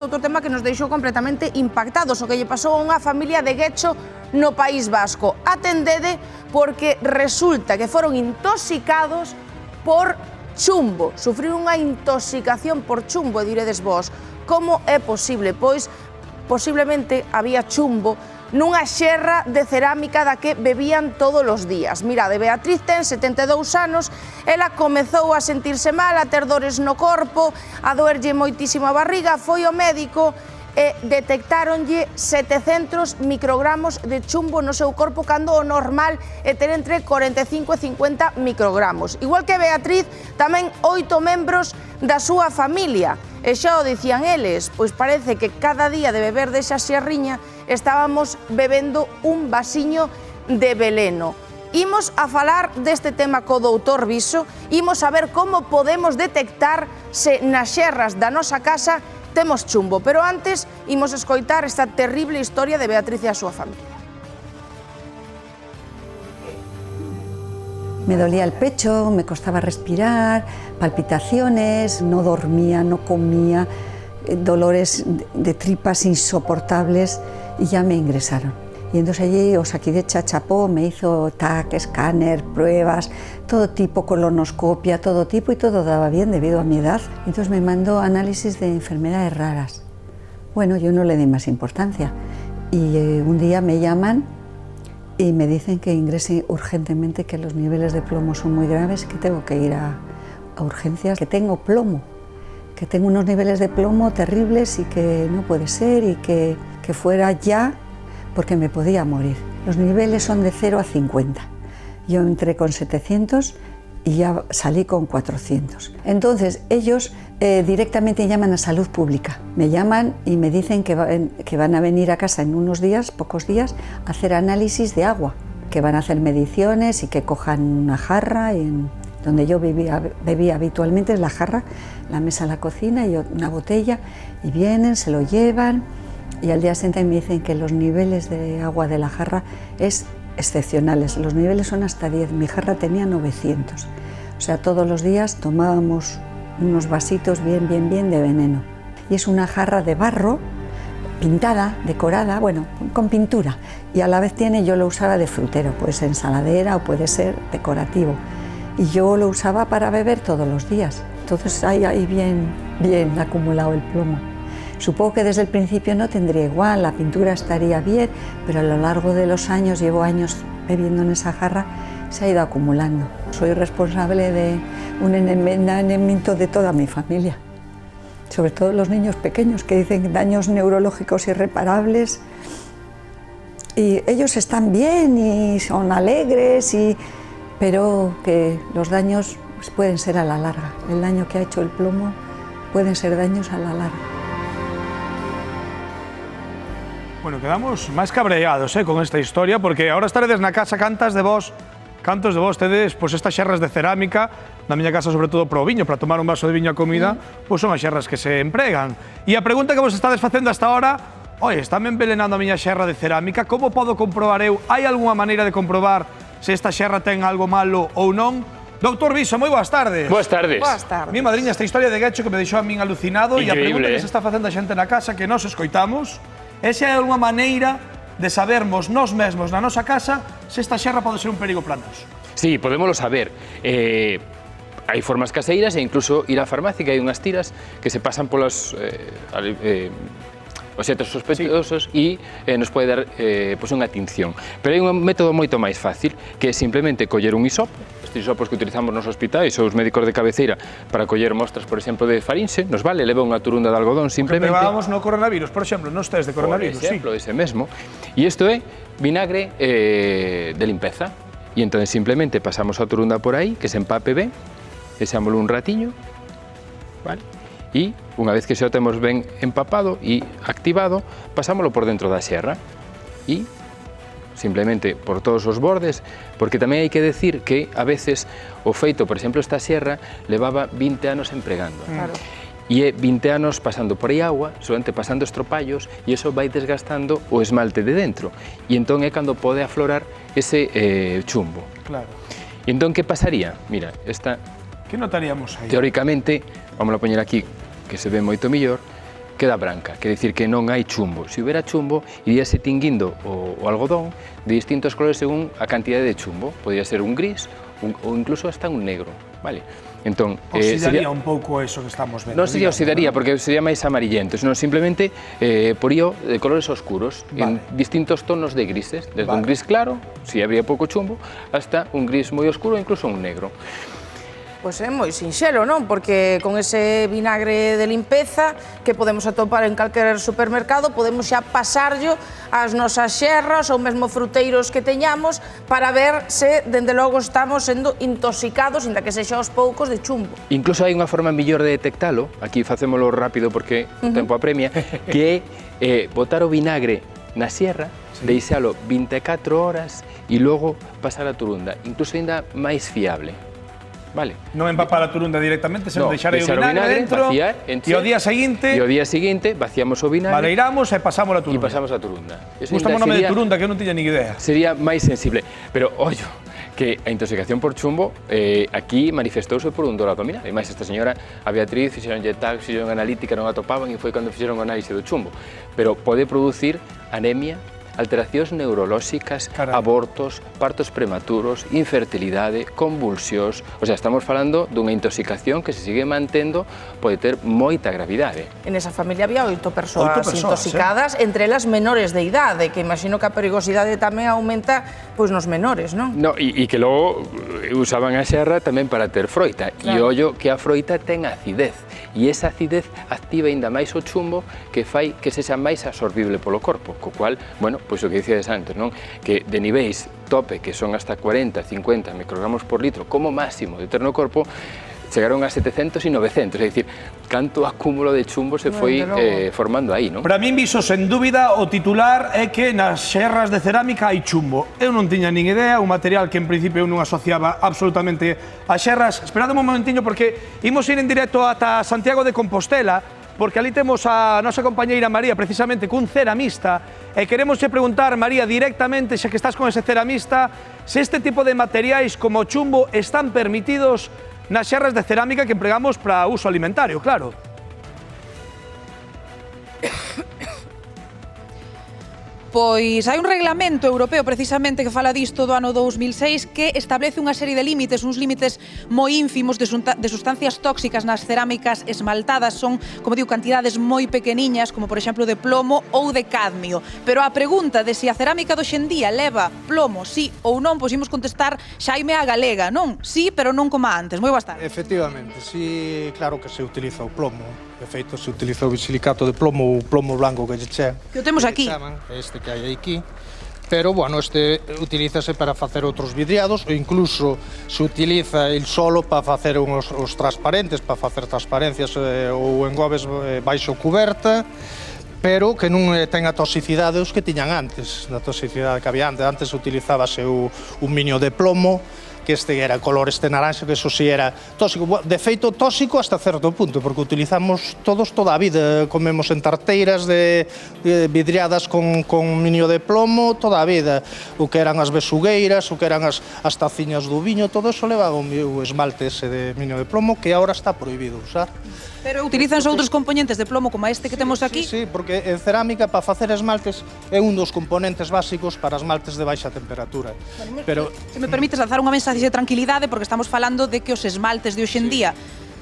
Outro tema que nos deixou completamente impactados, o que lle pasou a unha familia de Guecho no País Vasco. Atendede porque resulta que foron intoxicados por chumbo. Sufriron unha intoxicación por chumbo, e diredes vós, como é posible? Pois, posiblemente había chumbo nunha xerra de cerámica da que bebían todos os días. Mirade, Beatriz ten 72 anos, ela comezou a sentirse mal, a ter dores no corpo, a doerlle moitísimo a barriga, foi ao médico e detectáronlle 700 microgramos de chumbo no seu corpo, cando o normal é ter entre 45 e 50 microgramos. Igual que Beatriz, tamén 8 membros da súa familia. E xa o dicían eles, pois parece que cada día de beber desa xerriña estábamos bebendo un vasiño de veleno. Imos a falar deste tema co doutor Viso, imos a ver como podemos detectar se nas xerras da nosa casa temos chumbo, pero antes imos escoitar esta terrible historia de Beatriz e a súa familia. Me dolía el pecho, me costaba respirar, palpitaciones, no dormía, no comía, dolores de tripas insoportables y ya me ingresaron. Y entonces allí Osakidetza chapó, me hizo TAC, escáner, pruebas, todo tipo, colonoscopia, todo tipo, y todo daba bien debido a mi edad. Entonces me mandó análisis de enfermedades raras. Bueno, yo no le di más importancia y un día me llaman y me dicen que ingrese urgentemente, que los niveles de plomo son muy graves, que tengo que ir a urgencias, que tengo plomo, que tengo unos niveles de plomo terribles y que no puede ser, y que fuera ya, porque me podía morir. Los niveles son de 0 a 50. Yo entré con 700 y ya salí con 400. Entonces ellos directamente llaman a Salud Pública. Me llaman y me dicen que van a venir a casa en unos días, pocos días, a hacer análisis de agua, que van a hacer mediciones y que cojan una jarra, donde yo bebía habitualmente, es la jarra, la mesa en la cocina y una botella, y vienen, se lo llevan, y al día siguiente me dicen que los niveles de agua de la jarra es excepcionales, los niveles son hasta 10, mi jarra tenía 900, o sea, todos los días tomábamos unos vasitos bien de veneno. Y es una jarra de barro, pintada, decorada, bueno, con pintura, y a la vez yo lo usaba de frutero, puede ser ensaladera o puede ser decorativo, y yo lo usaba para beber todos los días, entonces ahí bien acumulado el plomo. Supongo que desde el principio no tendría igual, la pintura estaría bien, pero a lo largo de los años, llevo años bebiendo en esa jarra, se ha ido acumulando. Soy responsable de un envenenamiento de toda mi familia, sobre todo los niños pequeños que dicen daños neurológicos irreparables, y ellos están bien y son alegres, pero que los daños pues, pueden ser a la larga. El daño que ha hecho el plomo pueden ser daños a la larga. Bueno, quedamos máis cabreados con esta historia, porque ahora estaredes na casa, cantos de vos tedes estas xerras de cerámica, na miña casa sobre todo pro viño, para tomar un vaso de viño a comida, pois son as xerras que se empregan. E a pregunta que vos estades facendo hasta ahora, oi, estáme envenenando a miña xerra de cerámica, como podo comprobar eu? Hai algunha maneira de comprobar se esta xerra ten algo malo ou non? Doutor Viso, moi boas tardes. Boas tardes. Boas tardes. Mi madriña, esta historia de Guecho que me deixou a min alucinado, e a pregunta que se está facendo a xente na casa, que nós escoitamos, é se hai algunha maneira de sabermos nós mesmos na nosa casa se esta xerra pode ser un perigo para nós. Sí, podémoslo saber. Hai formas caseiras e incluso ir á farmacia, que hai unhas tiras que se pasan polos obxectos sospeitosos e nos pode dar unha tinción. Pero hai un método moito máis fácil, que é simplemente coller un hisopo, estes hisopos que utilizamos nos hospitais ou os médicos de cabeceira para coller mostras, por exemplo, de farinxe, nos vale, leva unha turunda de algodón simplemente. Que pegábamos no coronavirus, por exemplo, nos test de coronavirus, por exemplo, ese mesmo. E isto é vinagre de limpeza. E entón simplemente pasamos a turunda por aí, que se empape ben, deixámoslo un ratiño, vale? E unha vez que xa o temos ben empapado e activado, pasámoslo por dentro da xerra e simplemente por todos os bordes, porque tamén hai que decir que a veces o feito, por exemplo, esta xerra levaba 20 anos empregando. Claro. E é 20 anos pasando por aí agua, solamente pasando estropallos, e iso vai desgastando o esmalte de dentro. E entón é cando pode aflorar ese chumbo. Claro. E entón, que pasaría? Mira, esta... Que notaríamos aí? Teóricamente, vamos a poñer aquí, que se ve moito mellor, queda branca, quer dicir que non hai chumbo. Se houbera chumbo, iríase tinguindo o algodón de distintos colores según a cantidade de chumbo. Podría ser un gris ou incluso hasta un negro, vale? Entón, oxidaría un pouco eso que estamos vendo. Non sería oxidaría, porque sería máis amarillento, senón simplemente porío de colores oscuros, en distintos tonos de grises, desde un gris claro, si habría pouco chumbo, hasta un gris moi oscuro, incluso un negro. Pois é moi sinxelo, non? Porque con ese vinagre de limpeza que podemos atopar en calquer supermercado, podemos xa pasarlo ás nosas xerras ou mesmo fruteiros que teñamos para ver se, dende logo, estamos sendo intoxicados, inda que sexa aos poucos, de chumbo. Incluso hai unha forma mellor de detectalo, aquí facémolo rápido porque o tempo apremia, que é botar o vinagre na xerra, deixalo 24 horas e logo pasar a turunda, incluso ainda máis fiable. Vale. Non empapar a turunda directamente, senón deixar o vinagre dentro e o día seguinte vaciamos o vinagre, baleiramos e pasamos a turunda. E pasamos a turunda. Gústame o nome de turunda, que eu non tiña nin idea. Sería máis sensible, pero ollo, que a intoxicación por chumbo aquí manifestouse por un dolo abdominal. E máis, esta señora, a Beatriz, fixeron tag, fixeron analítica, non atopaban e foi cando fixeron o análise do chumbo. Pero pode producir anemia, alteracións neurolóxicas, abortos, partos prematuros, infertilidade, convulsións. O sea, estamos falando dunha intoxicación que se sigue mantendo, pode ter moita gravidade. En esa familia había 8 persoas intoxicadas, entre elas menores de idade, que imagino que a perigosidade tamén aumenta pois nos menores, non? No, e que logo usaban a xerra tamén para ter froita. E ollo que a froita ten acidez. E esa acidez activa ainda máis o chumbo que fai que sexa máis absorbible polo corpo, co cual, bueno, pois o que dicíades antes, non? Que de niveis tope, que son hasta 40, 50 microgramos por litro como máximo de ter no corpo, chegaron a 700 e 900, é dicir, canto acúmulo de chumbo se foi formando aí, non? Para min, viso, sen dúbida, o titular é que nas xerras de cerámica hai chumbo. Eu non tiña nin idea, un material que en principio eu non asociaba absolutamente a xerras. Esperadme un momentiño porque imos ir en directo ata Santiago de Compostela, porque ali temos a nosa compañeira María, precisamente cun ceramista, e queremos preguntar, María, directamente, xa que estás con ese ceramista, se este tipo de materiais como o chumbo están permitidos nas xerras de cerámica que empregamos para uso alimentario, claro. Pois hai un reglamento europeo precisamente que fala disto do ano 2006 que establece unha serie de límites, uns límites moi ínfimos de sustancias tóxicas nas cerámicas esmaltadas. Son, como digo, cantidades moi pequeniñas, como por exemplo de plomo ou de cadmio. Pero a pregunta de se a cerámica do xendía leva plomo, sí ou non, pois imos contestar Xaime a galega, non? Sí, pero non como antes. Moi boas tardes. Efectivamente, sí, claro que se utiliza o plomo. De feito, se utiliza o bisilicato de plomo ou plomo blanco que lle che. Que o temos aquí. Este que hai aquí. Pero, bueno, este utilízase para facer outros vidriados ou incluso se utiliza el solo para facer os transparentes, para facer transparencias ou engobes baixo cuberta, pero que non ten a toxicidade os que tiñan antes, da toxicidade que había antes. Antes utilizábase un miño de plomo, que este era color naranxa, que eso sí era tóxico. De feito, tóxico hasta certo punto, porque utilizamos todos toda a vida. Comemos en tarteiras vidriadas con miño de plomo toda a vida. O que eran as besugueiras, o que eran as taciñas do viño, todo eso leva o esmalte ese de miño de plomo que agora está prohibido usar. Pero utilizanse outros componentes de plomo como este que temos aquí? Sí, porque en cerámica para facer esmaltes é un dos componentes básicos para esmaltes de baixa temperatura. Pero se me permites lanzar unha mensaxe de tranquilidade, porque estamos falando de que os esmaltes de hoxendía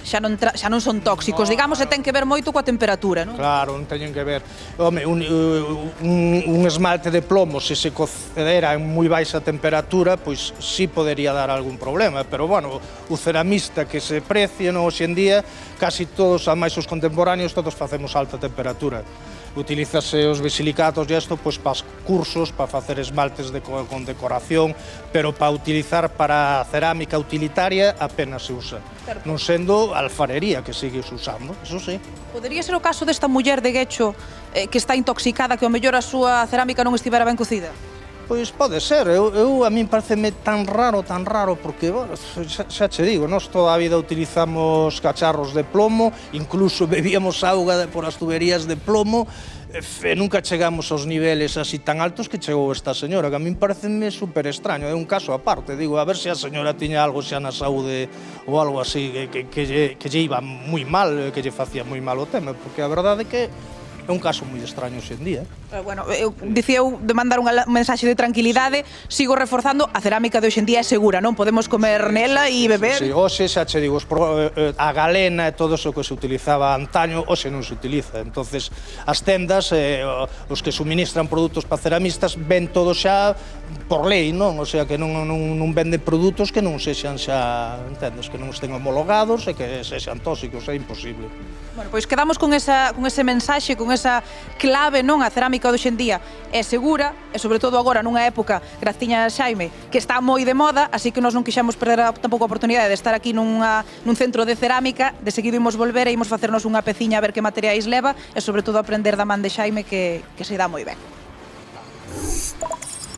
xa non son tóxicos, digamos, e ten que ver moito coa temperatura, non? Claro, non teñen que ver. Home, un esmalte de plomo, se se cocedera en moi baixa temperatura, pois sí podería dar algún problema, pero, bueno, o ceramista que se precie hoxe en día, casi todos, a máis os contemporáneos, todos facemos alta temperatura. Utilízase os bisilicatos e isto pois para cursos, para facer esmaltes con decoración, pero para utilizar para cerámica utilitaria apenas se usa. Non sendo alfarería que sigues usando, eso sí. Podería ser o caso desta muller de Guecho que está intoxicada, que ao mellor a súa cerámica non estivera ben cocida? Pois pode ser, a min pareceme tan raro, porque, bueno, xa che digo, nós toda a vida utilizamos cacharros de plomo, incluso bebíamos auga por as tuberías de plomo, nunca chegamos aos niveles así tan altos que chegou esta señora, que a min pareceme super extraño, é un caso aparte, digo, a ver se a señora tiña algo xa na saúde ou algo así, que lle iba moi mal, que lle facía moi mal o tema, porque a verdade é que é un caso moi extraño hoxe en día. Bueno, dicía eu de mandar unha mensaxe de tranquilidade, sigo reforzando, a cerámica de hoxe en día é segura, non? Podemos comer nela e beber. Sí, hoxe xa che digo, a galena e todo iso que se utilizaba antaño, hoxe non se utiliza. Entonces, as tendas, os que suministran produtos para ceramistas, ven todo xa por lei, non? O sea, que non venden produtos que non sexan xa, entendes, que non estén homologados e que sexan tóxicos, é imposible. Bueno, pois quedamos con ese mensaxe, con esa clave, non? A cerámica de hoxe en día é segura, e sobre todo agora nunha época, graciña a Xaime, que está moi de moda, así que nós non quixamos perder tampouco a oportunidade de estar aquí nun centro de cerámica, de seguido imos volver e imos facernos unha peciña a ver que materiais leva e sobre todo aprender da man de Xaime que se dá moi ben.